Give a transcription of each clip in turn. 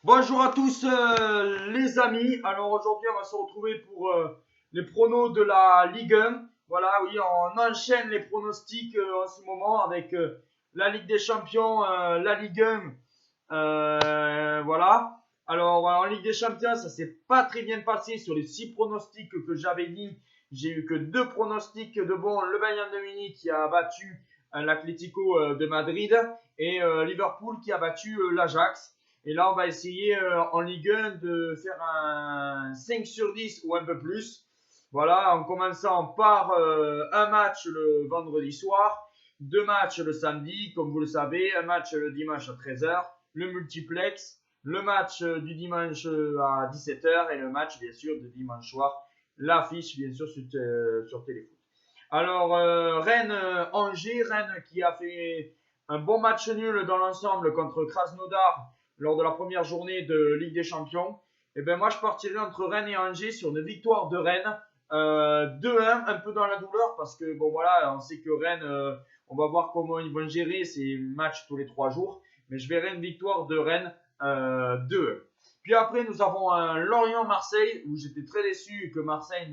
Bonjour à tous les amis. Alors aujourd'hui on va se retrouver pour les pronos de la Ligue 1. Voilà, oui, on enchaîne les pronostics en ce moment avec la Ligue des Champions, la Ligue 1. Voilà. Alors en Ligue des Champions, ça s'est pas très bien passé sur les 6 pronostics que j'avais dit. J'ai eu que 2 pronostics de bons. Le Bayern de Munich qui a battu l'Atlético de Madrid et Liverpool qui a battu l'Ajax. Et là, on va essayer en Ligue 1 de faire un 5 sur 10 ou un peu plus. Voilà, en commençant par un match le vendredi soir, 2 matchs le samedi, comme vous le savez, un match le dimanche à 13h, le multiplex, le match du dimanche à 17h et le match, bien sûr, de dimanche soir, l'affiche, bien sûr, sur Téléfoot. Alors, Rennes-Angers, Rennes qui a fait un bon match nul dans l'ensemble contre Krasnodar lors de la première journée de Ligue des Champions. Et ben moi, je partirais entre Rennes et Angers sur une victoire de Rennes. 2-1, un peu dans la douleur parce que bon voilà, on sait que Rennes, on va voir comment ils vont gérer ces matchs tous les 3 jours. Mais je verrai une victoire de Rennes 2-1. Puis après, nous avons un Lorient-Marseille où j'étais très déçu que Marseille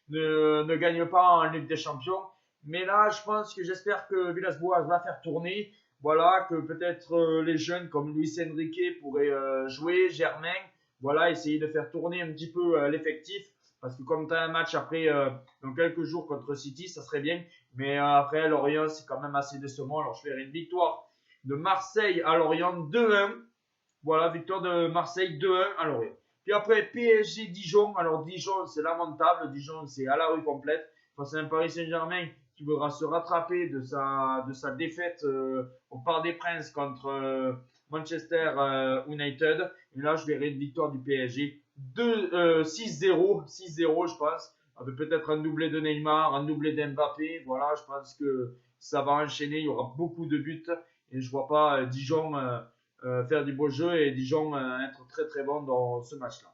ne gagne pas en Ligue des Champions. Mais là, je pense que j'espère que Villas-Boas va faire tourner. Voilà, que peut-être les jeunes comme Luis Enrique pourraient jouer, Germain, voilà, essayer de faire tourner un petit peu l'effectif. Parce que comme tu as un match après, dans quelques jours contre City, ça serait bien. Mais après, Lorient, c'est quand même assez décevant. Alors, je ferai une victoire de Marseille à Lorient 2-1. Voilà, victoire de Marseille 2-1 à Lorient. Puis après, PSG Dijon. Alors, Dijon, c'est lamentable. Dijon, c'est à la rue complète. Enfin, c'est un Paris Saint-Germain qui voudra se rattraper de sa défaite au Parc des Princes contre Manchester United. Et là, je verrai une victoire du PSG 6-0, 6-0, je pense. Avec peut-être un doublé de Neymar, un doublé d'Mbappé. Voilà, je pense que ça va enchaîner. Il y aura beaucoup de buts. Et je vois pas Dijon faire du beau jeu et Dijon être très très bon dans ce match-là.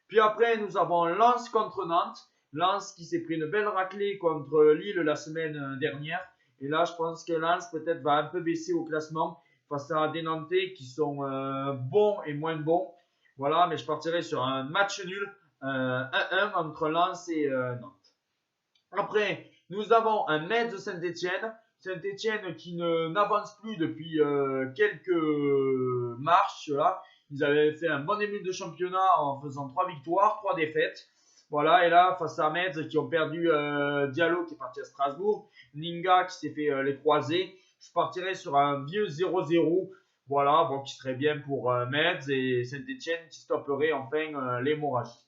Puis après, nous avons Lens contre Nantes. Lens qui s'est pris une belle raclée contre Lille la semaine dernière. Et là, je pense que Lens peut-être va un peu baisser au classement face à des Nantais qui sont bons et moins bons. Voilà, mais je partirai sur un match nul 1-1 entre Lens et Nantes. Après, nous avons un Metz Saint-Etienne. Saint-Etienne qui n'avance plus depuis quelques marches. Là. Ils avaient fait un bon début de championnat en faisant 3 victoires, 3 défaites. Voilà, et là, face à Metz qui ont perdu Diallo qui est parti à Strasbourg, Ninga qui s'est fait les croisés. Je partirais sur un vieux 0-0. Voilà, bon, qui serait bien pour Metz et Saint-Etienne qui stopperait enfin l'hémorragie.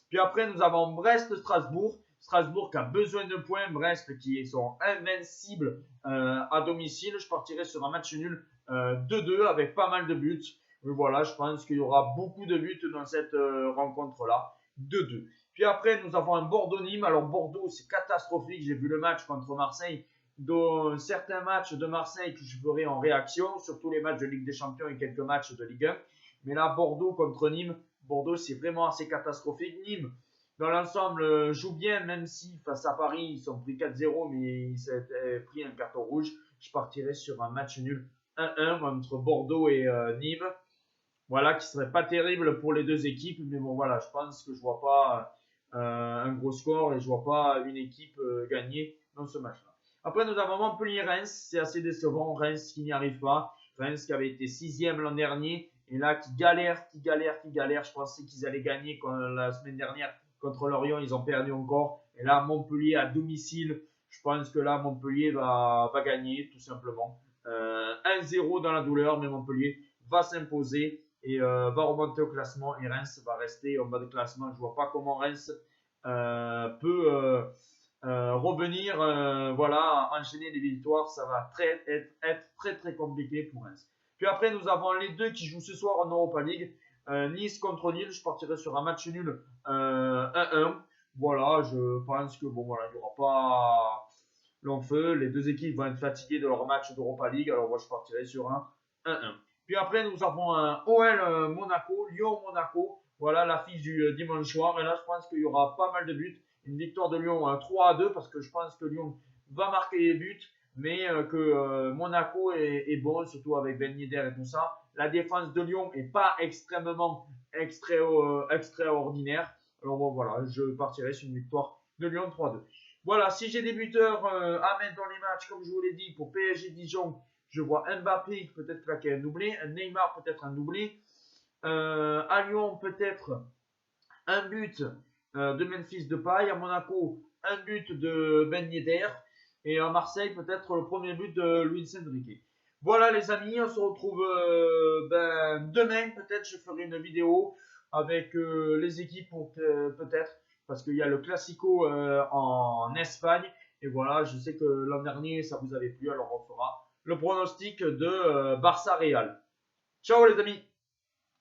Puis après, nous avons Brest-Strasbourg. Strasbourg qui a besoin de points, Brest qui sont invincibles à domicile. Je partirai sur un match nul 2-2 avec pas mal de buts. Mais voilà, je pense qu'il y aura beaucoup de buts dans cette rencontre-là. 2-2. Puis après, nous avons un Bordeaux-Nîmes. Alors Bordeaux, c'est catastrophique. J'ai vu le match contre Marseille. Dans certains matchs de Marseille que je ferai en réaction, surtout les matchs de Ligue des Champions et quelques matchs de Ligue 1. Mais là, Bordeaux contre Nîmes, Bordeaux, c'est vraiment assez catastrophique. Nîmes, dans l'ensemble, joue bien, même si face à Paris, ils sont pris 4-0, mais ils s'étaient pris un carton rouge. Je partirais sur un match nul 1-1 entre Bordeaux et Nîmes. Voilà, qui serait pas terrible pour les deux équipes, mais bon, voilà, je pense que je vois pas un gros score et je vois pas une équipe gagner dans ce match-là. Après, nous avons Montpellier-Reims, c'est assez décevant. Reims qui n'y arrive pas. Reims qui avait été 6e l'an dernier et là qui galère, qui galère, qui galère. Je pensais qu'ils allaient gagner la semaine dernière contre Lorient, ils ont perdu encore. Et là, Montpellier à domicile, je pense que là, Montpellier va gagner tout simplement. 1-0 dans la douleur, mais Montpellier va s'imposer et va remonter au classement. Et Reims va rester en bas de classement. Je ne vois pas comment Reims peut revenir, voilà, enchaîner les victoires. Ça va être très très compliqué pour Reims. Puis après, nous avons les deux qui jouent ce soir en Europa League. Nice contre Lille, je partirai sur un match nul 1-1. Voilà, je pense que bon, voilà, il n'y aura pas long feu. Les deux équipes vont être fatiguées de leur match d'Europa League. Alors moi, je partirai sur un 1-1. Puis après, nous avons un OL Monaco, Lyon-Monaco. Voilà l'affiche du dimanche soir. Et là, je pense qu'il y aura pas mal de buts. Une victoire de Lyon 3-2 parce que je pense que Lyon va marquer les buts, mais que Monaco est bon, surtout avec Ben Yedder et tout ça. La défense de Lyon est pas extrêmement extraordinaire. Alors bon, voilà, je partirai sur une victoire de Lyon 3-2. Voilà, si j'ai des buteurs à mettre dans les matchs, comme je vous l'ai dit, pour PSG Dijon, je vois Mbappé peut-être claquer un doublé, Neymar peut-être un doublé. À Lyon, peut-être un but de Memphis Depay. À Monaco, un but de Ben Yedder. Et à Marseille, peut-être le premier but de Luis Enrique. Voilà les amis, on se retrouve demain. Peut-être je ferai une vidéo avec les équipes peut-être. Parce qu'il y a le Classico en Espagne. Et voilà, je sais que l'an dernier, ça vous avait plu. Alors on fera le pronostic de Barça Real. Ciao les amis!